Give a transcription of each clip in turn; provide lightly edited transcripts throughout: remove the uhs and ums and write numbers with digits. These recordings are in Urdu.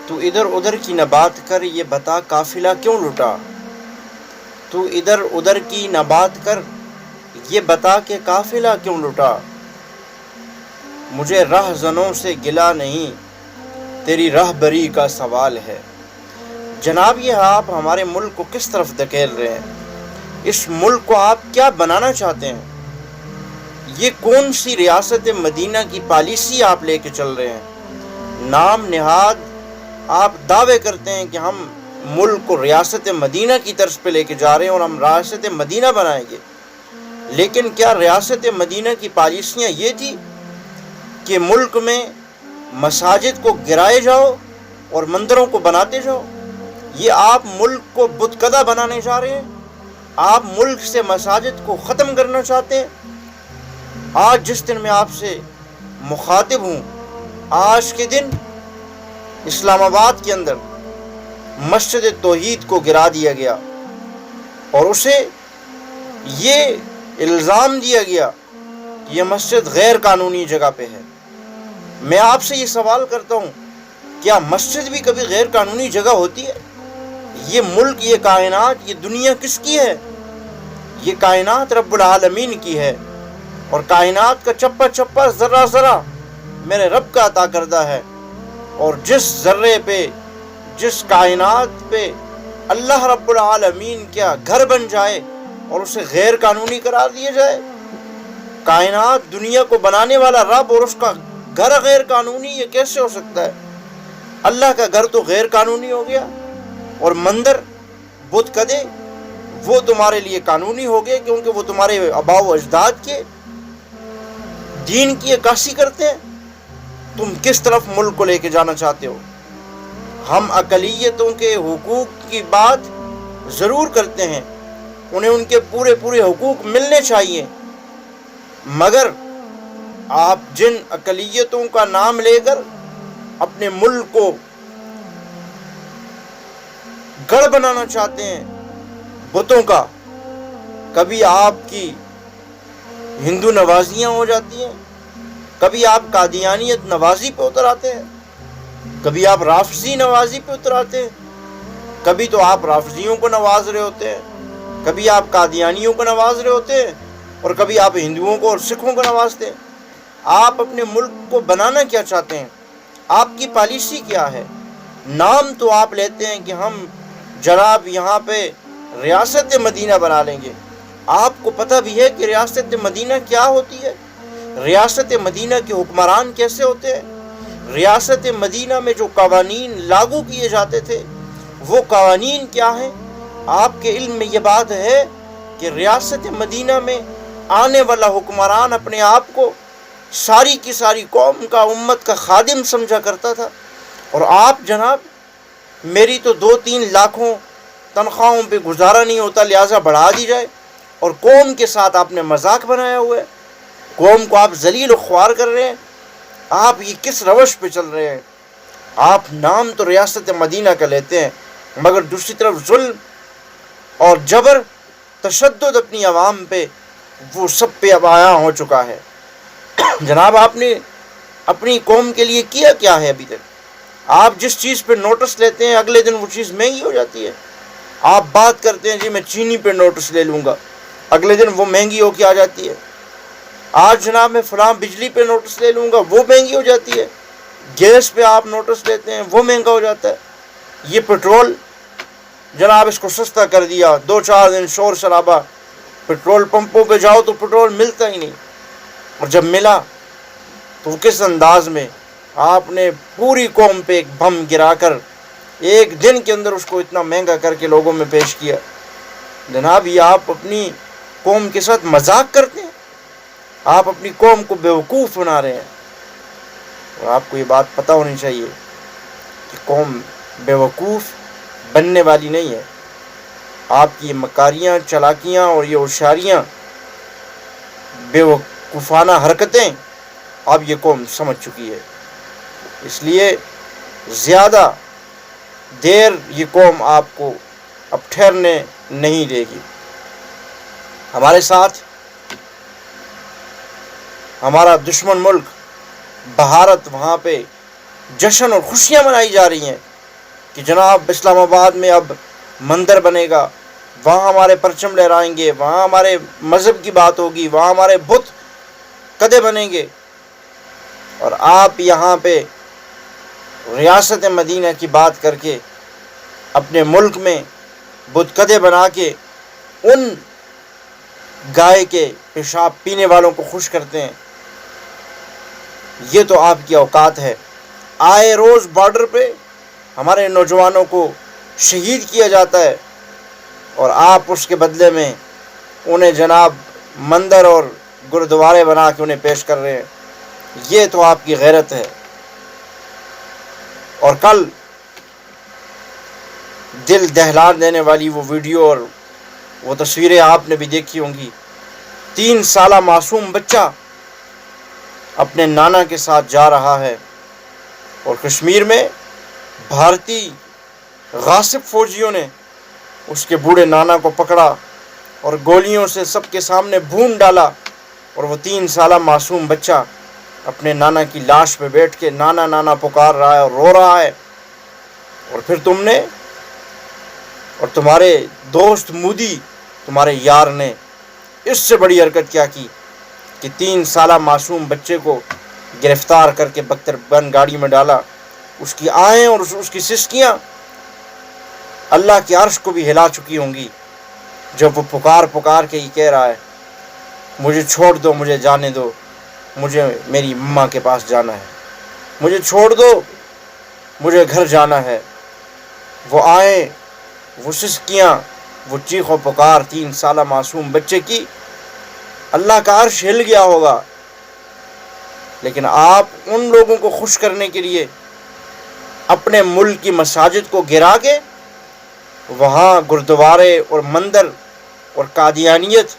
تو ادھر ادھر کی نہ بات کر، یہ بتا قافلہ کیوں لٹا؟ تو ادھر ادھر کی نہ بات کر، یہ بتا کہ قافلہ کیوں لٹا؟ مجھے رہ زنوں سے گلہ نہیں، تیری رہبری کا سوال ہے۔ جناب یہ آپ ہمارے ملک کو کس طرف دھکیل رہے ہیں؟ اس ملک کو آپ کیا بنانا چاہتے ہیں؟ یہ کون سی ریاست مدینہ کی پالیسی آپ لے کے چل رہے ہیں؟ نام نہاد آپ دعوے کرتے ہیں کہ ہم ملک کو ریاست مدینہ کی طرز پہ لے کے جا رہے ہیں اور ہم ریاست مدینہ بنائیں گے، لیکن کیا ریاست مدینہ کی پالیسیاں یہ تھی کہ ملک میں مساجد کو گرائے جاؤ اور مندروں کو بناتے جاؤ؟ یہ آپ ملک کو بت کدہ بنانے جا رہے ہیں؟ آپ ملک سے مساجد کو ختم کرنا چاہتے ہیں؟ آج جس دن میں آپ سے مخاطب ہوں، آج کے دن اسلام آباد کے اندر مسجد توحید کو گرا دیا گیا اور اسے یہ الزام دیا گیا کہ یہ مسجد غیر قانونی جگہ پہ ہے۔ میں آپ سے یہ سوال کرتا ہوں، کیا مسجد بھی کبھی غیر قانونی جگہ ہوتی ہے؟ یہ ملک، یہ کائنات، یہ دنیا کس کی ہے؟ یہ کائنات رب العالمین کی ہے، اور کائنات کا چپا چپا ذرہ ذرہ میرے رب کا عطا کردہ ہے، اور جس ذرے پہ، جس کائنات پہ اللہ رب العالمین کیا گھر بن جائے اور اسے غیر قانونی قرار دیا جائے، کائنات دنیا کو بنانے والا رب اور اس کا گھر غیر قانونی، یہ کیسے ہو سکتا ہے؟ اللہ کا گھر تو غیر قانونی ہو گیا، اور مندر، بت کدے، وہ تمہارے لیے قانونی ہو گئے کیونکہ وہ تمہارے آباء و اجداد کے دین کی عکاسی کرتے ہیں۔ تم کس طرف ملک کو لے کے جانا چاہتے ہو؟ ہم اقلیتوں کے حقوق کی بات ضرور کرتے ہیں، انہیں ان کے پورے حقوق ملنے چاہیے، مگر آپ جن اقلیتوں کا نام لے کر اپنے ملک کو گڑھ بنانا چاہتے ہیں بتوں کا، کبھی آپ کی ہندو نوازیاں ہو جاتی ہیں، کبھی آپ قادیانیت نوازی پہ اتر آتے ہیں، کبھی آپ رافضی نوازی پہ اتر آتے ہیں، کبھی تو آپ رافضیوں کو نواز رہے ہوتے ہیں، کبھی آپ قادیانیوں کو نواز رہے ہوتے ہیں، اور کبھی آپ ہندوؤں کو اور سکھوں کو نوازتے ہیں۔ آپ اپنے ملک کو بنانا کیا چاہتے ہیں؟ آپ کی پالیسی کیا ہے؟ نام تو آپ لیتے ہیں کہ ہم جناب یہاں پہ ریاست مدینہ بنا لیں گے، آپ کو پتہ بھی ہے کہ ریاست مدینہ کیا ہوتی ہے؟ ریاست مدینہ کے حکمران کیسے ہوتے ہیں؟ ریاست مدینہ میں جو قوانین لاگو کیے جاتے تھے وہ قوانین کیا ہیں؟ آپ کے علم میں یہ بات ہے کہ ریاست مدینہ میں آنے والا حکمران اپنے آپ کو ساری کی ساری قوم کا، امت کا خادم سمجھا کرتا تھا، اور آپ جناب میری تو 2-3 لاکھوں تنخواہوں پہ گزارا نہیں ہوتا، لہٰذا بڑھا دی جائے، اور قوم کے ساتھ آپ نے مذاق بنایا ہوا ہے، قوم کو آپ ذلیل و خوار کر رہے ہیں۔ آپ یہ کس روش پہ چل رہے ہیں؟ آپ نام تو ریاست مدینہ کا لیتے ہیں، مگر دوسری طرف ظلم اور جبر، تشدد اپنی عوام پہ، وہ سب پہ اب عیاں ہو چکا ہے۔ جناب آپ نے اپنی قوم کے لیے کیا کیا ہے ابھی تک؟ آپ جس چیز پہ نوٹس لیتے ہیں اگلے دن وہ چیز مہنگی ہو جاتی ہے۔ آپ بات کرتے ہیں جی میں چینی پہ نوٹس لے لوں گا، اگلے دن وہ مہنگی ہو کے آ جاتی ہے۔ آج جناب میں فلاں بجلی پہ نوٹس لے لوں گا، وہ مہنگی ہو جاتی ہے۔ گیس پہ آپ نوٹس لیتے ہیں، وہ مہنگا ہو جاتا ہے۔ یہ پٹرول جناب اس کو سستا کر دیا، 2-4 دن شور شرابہ، پٹرول پمپوں پہ جاؤ تو پٹرول ملتا ہی نہیں، اور جب ملا تو کس انداز میں آپ نے پوری قوم پہ ایک بم گرا کر ایک دن کے اندر اس کو اتنا مہنگا کر کے لوگوں میں پیش کیا۔ جناب یہ آپ اپنی قوم کے ساتھ مذاق کرتے ہیں، آپ اپنی قوم کو بیوقوف بنا رہے ہیں، اور آپ کو یہ بات پتہ ہونی چاہیے کہ قوم بیوقوف بننے والی نہیں ہے۔ آپ کی یہ مکاریاں، چالاکیاں اور یہ ہوشیاریاں، بیوقوفانہ حرکتیں اب یہ قوم سمجھ چکی ہے، اس لیے زیادہ دیر یہ قوم آپ کو اب ٹھہرنے نہیں دے گی۔ ہمارے ساتھ ہمارا دشمن ملک بھارت، وہاں پہ جشن اور خوشیاں منائی جا رہی ہیں، کہ جناب اسلام آباد میں اب مندر بنے گا، وہاں ہمارے پرچم لہرائیں گے، وہاں ہمارے مذہب کی بات ہوگی، وہاں ہمارے بت قدے بنیں گے، اور آپ یہاں پہ ریاست مدینہ کی بات کر کے اپنے ملک میں بت قدے بنا کے ان گائے کے پیشاب پینے والوں کو خوش کرتے ہیں۔ یہ تو آپ کی اوقات ہے۔ آئے روز بارڈر پہ ہمارے نوجوانوں کو شہید کیا جاتا ہے، اور آپ اس کے بدلے میں انہیں جناب مندر اور گردوارے بنا کے انہیں پیش کر رہے ہیں۔ یہ تو آپ کی غیرت ہے۔ اور کل دل دہلا دینے والی وہ ویڈیو اور وہ تصویریں آپ نے بھی دیکھی ہوں گی۔ 3 سالہ معصوم بچہ اپنے نانا کے ساتھ جا رہا ہے، اور کشمیر میں بھارتی غاصب فوجیوں نے اس کے بوڑھے نانا کو پکڑا اور گولیوں سے سب کے سامنے بھون ڈالا، اور وہ 3 سالہ معصوم بچہ اپنے نانا کی لاش پہ بیٹھ کے نانا نانا پکار رہا ہے اور رو رہا ہے۔ اور پھر تم نے اور تمہارے دوست مودی، تمہارے یار نے اس سے بڑی حرکت کیا کی کہ 3 سالہ معصوم بچے کو گرفتار کر کے بختر بند گاڑی میں ڈالا۔ اس کی آہیں اور اس کی سسکیاں اللہ کے عرش کو بھی ہلا چکی ہوں گی، جب وہ پکار کے یہ کہہ رہا ہے مجھے چھوڑ دو، مجھے جانے دو، مجھے میری ماں کے پاس جانا ہے، مجھے چھوڑ دو، مجھے گھر جانا ہے۔ وہ آئیں، وہ سسکیاں، وہ چیخ و پکار 3 سالہ معصوم بچے کی، اللہ کا عرش ہل گیا ہوگا۔ لیکن آپ ان لوگوں کو خوش کرنے کے لیے اپنے ملک کی مساجد کو گرا کے وہاں گردوارے اور مندر اور قادیانیت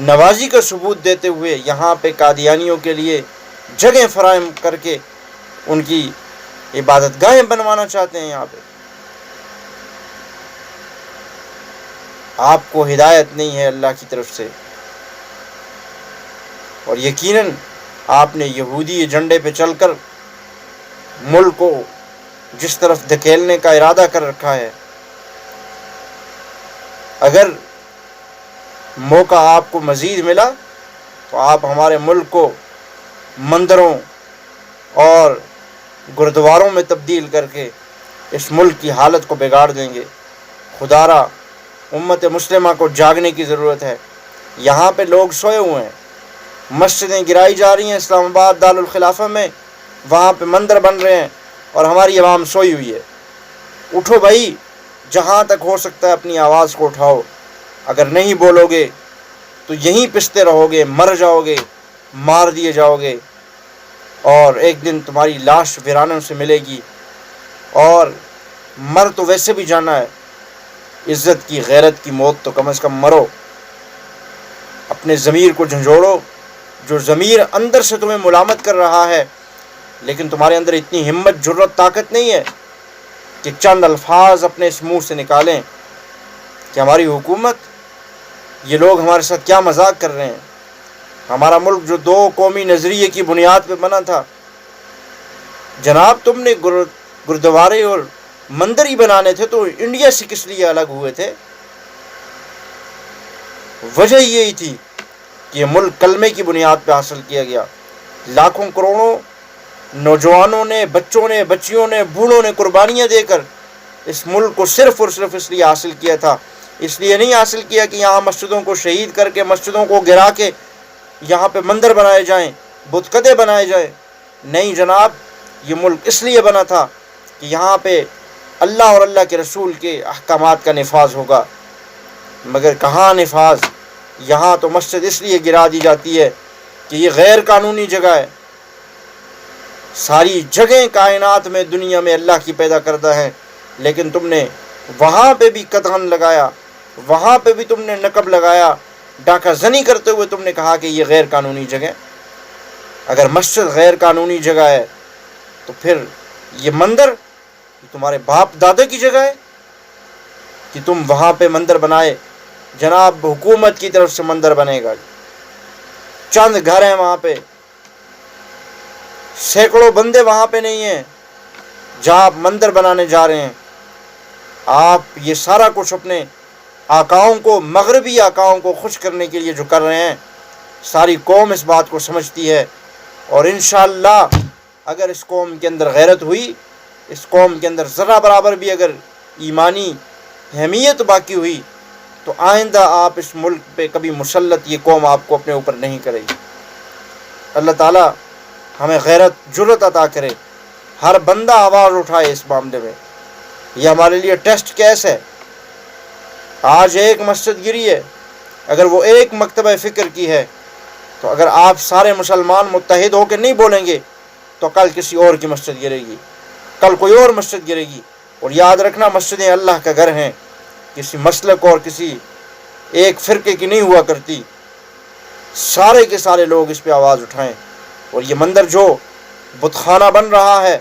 نوازی کا ثبوت دیتے ہوئے یہاں پہ قادیانیوں کے لیے جگہیں فراہم کر کے ان کی عبادت گاہیں بنوانا چاہتے ہیں۔ یہاں پہ آپ کو ہدایت نہیں ہے اللہ کی طرف سے، اور یقیناً آپ نے یہودی ایجنڈے پہ چل کر ملک کو جس طرف دھکیلنے کا ارادہ کر رکھا ہے۔ اگر موقع آپ کو مزید ملا تو آپ ہمارے ملک کو مندروں اور گردواروں میں تبدیل کر کے اس ملک کی حالت کو بگاڑ دیں گے۔ خدا را امت مسلمہ کو جاگنے کی ضرورت ہے۔ یہاں پہ لوگ سوئے ہوئے ہیں، مسجدیں گرائی جا رہی ہیں اسلام آباد دارالخلافہ میں، وہاں پہ مندر بن رہے ہیں، اور ہماری عوام سوئی ہوئی ہے۔ اٹھو بھائی، جہاں تک ہو سکتا ہے اپنی آواز کو اٹھاؤ۔ اگر نہیں بولو گے تو یہیں پستے رہو گے، مر جاؤ گے، مار دیے جاؤ گے، اور ایک دن تمہاری لاش ویرانوں سے ملے گی، اور مر تو ویسے بھی جانا ہے۔ عزت کی غیرت کی موت تو کم از کم مرو۔ اپنے ضمیر کو جھنجھوڑو، جو ضمیر اندر سے تمہیں ملامت کر رہا ہے، لیکن تمہارے اندر اتنی ہمت، جرت، طاقت نہیں ہے کہ چند الفاظ اپنے اس منہ سے نکالیں کہ ہماری حکومت، یہ لوگ ہمارے ساتھ کیا مذاق کر رہے ہیں۔ ہمارا ملک جو 2 قومی نظریے کی بنیاد پہ بنا تھا، جناب تم نے گردوارے اور مندر ہی بنانے تھے تو انڈیا سے کس لیے الگ ہوئے تھے؟ وجہ یہی تھی کہ یہ ملک کلمے کی بنیاد پہ حاصل کیا گیا۔ لاکھوں کروڑوں نوجوانوں نے، بچوں نے، بچیوں نے، بوڑھوں نے قربانیاں دے کر اس ملک کو صرف اور صرف اس لیے حاصل کیا تھا۔ اس لیے نہیں حاصل کیا کہ یہاں مسجدوں کو شہید کر کے، مسجدوں کو گرا کے یہاں پہ مندر بنائے جائیں، بت قدے بنائے جائیں۔ نہیں جناب، یہ ملک اس لیے بنا تھا کہ یہاں پہ اللہ اور اللہ کے رسول کے احکامات کا نفاذ ہوگا۔ مگر کہاں نفاذ؟ یہاں تو مسجد اس لیے گرا دی جاتی ہے کہ یہ غیر قانونی جگہ ہے۔ ساری جگہیں کائنات میں، دنیا میں اللہ کی پیدا کردہ ہیں، لیکن تم نے وہاں پہ بھی قدغن لگایا، وہاں پہ بھی تم نے نقب لگایا، ڈاکہ زنی کرتے ہوئے تم نے کہا کہ یہ غیر قانونی جگہ۔ اگر مسجد غیر قانونی جگہ ہے تو پھر یہ مندر تمہارے باپ دادا کی جگہ ہے کہ تم وہاں پہ مندر بنائے؟ جناب حکومت کی طرف سے مندر بنے گا، چند گھر ہیں وہاں پہ، سینکڑوں بندے وہاں پہ نہیں ہیں، جہاں آپ مندر بنانے جا رہے ہیں، آپ یہ سارا کچھ اپنے آقاؤں کو، مغربی آقاؤں کو خوش کرنے کے لیے جو کر رہے ہیں، ساری قوم اس بات کو سمجھتی ہے. اور انشاءاللہ اگر اس قوم کے اندر غیرت ہوئی، اس قوم کے اندر ذرہ برابر بھی اگر ایمانی اہمیت باقی ہوئی، تو آئندہ آپ اس ملک پہ کبھی مسلط یہ قوم آپ کو اپنے اوپر نہیں کرے گی. اللہ تعالیٰ ہمیں غیرت، جرت عطا کرے. ہر بندہ آواز اٹھائے اس معاملے میں. یہ ہمارے لیے ٹیسٹ کیس ہے. آج ایک مسجد گری ہے، اگر وہ ایک مکتبہ فکر کی ہے، تو اگر آپ سارے مسلمان متحد ہو کے نہیں بولیں گے تو کل کسی اور کی مسجد گرے گی، کل کوئی اور مسجد گرے گی. اور یاد رکھنا، مسجدیں اللہ کا گھر ہیں، کسی مسلک اور کسی ایک فرقے کی نہیں ہوا کرتی. سارے کے سارے لوگ اس پہ آواز اٹھائیں. اور یہ مندر جو بت خانہ بن رہا ہے،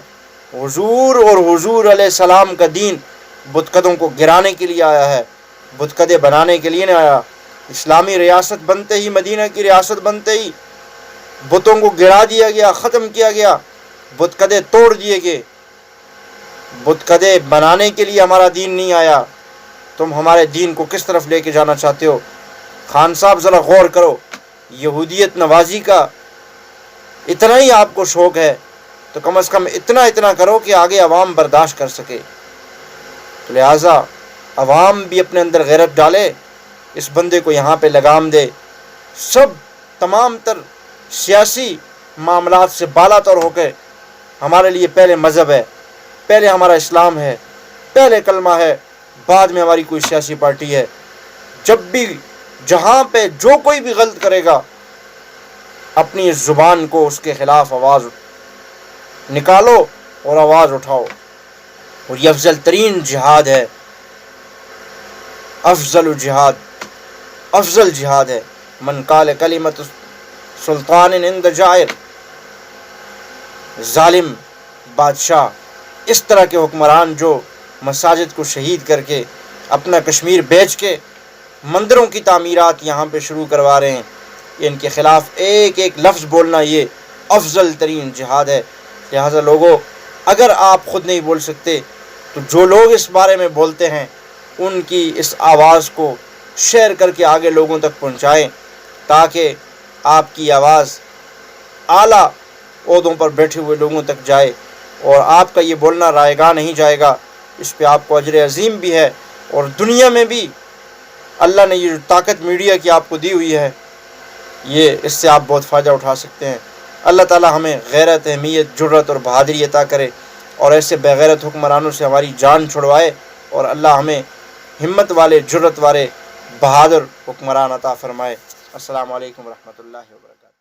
حضور اور حضور علیہ السلام کا دین بت قدوں کو گرانے کے لیے آیا ہے، بت قدے بنانے کے لیے نہیں آیا. اسلامی ریاست بنتے ہی، مدینہ کی ریاست بنتے ہی بتوں کو گرا دیا گیا، ختم کیا گیا، بت قدے توڑ دیے گئے. بت قدے بنانے کے لیے ہمارا دین نہیں آیا. تم ہمارے دین کو کس طرف لے کے جانا چاہتے ہو؟ خان صاحب ذرا غور کرو. یہودیت نوازی کا اتنا ہی آپ کو شوق ہے تو کم از کم اتنا کرو کہ آگے عوام برداشت کر سکے. تو لہٰذا عوام بھی اپنے اندر غیرت ڈالے، اس بندے کو یہاں پہ لگام دے. سب تمام تر سیاسی معاملات سے بالا تر ہو کے ہمارے لیے پہلے مذہب ہے، پہلے ہمارا اسلام ہے، پہلے کلمہ ہے، بعد میں ہماری کوئی سیاسی پارٹی ہے. جب بھی جہاں پہ جو کوئی بھی غلط کرے گا، اپنی زبان کو اس کے خلاف آواز نکالو اور آواز اٹھاؤ. اور یہ افضل ترین جہاد ہے، افضل جہاد ہے. من قال کلمۃ سلطان عند جائر. ظالم بادشاہ، اس طرح کے حکمران جو مساجد کو شہید کر کے اپنا کشمیر بیچ کے مندروں کی تعمیرات یہاں پہ شروع کروا رہے ہیں، ان کے خلاف ایک ایک لفظ بولنا یہ افضل ترین جہاد ہے. لہٰذا لوگوں، اگر آپ خود نہیں بول سکتے تو جو لوگ اس بارے میں بولتے ہیں ان کی اس آواز کو شیئر کر کے آگے لوگوں تک پہنچائیں، تاکہ آپ کی آواز اعلیٰ عہدوں پر بیٹھے ہوئے لوگوں تک جائے. اور آپ کا یہ بولنا رائے گاہ نہیں جائے گا، اس پہ آپ کو اجر عظیم بھی ہے. اور دنیا میں بھی اللہ نے یہ جو طاقت میڈیا کی آپ کو دی ہوئی ہے، یہ اس سے آپ بہت فائدہ اٹھا سکتے ہیں. اللہ تعالی ہمیں غیرت، اہمیت، جرت اور بہادری عطا کرے، اور ایسے بغیرت حکمرانوں سے ہماری جان چھڑوائے، اور اللہ ہمیں ہمت والے، جرت والے، بہادر حکمران عطا فرمائے. السلام علیکم ورحمۃ اللہ وبرکاتہ.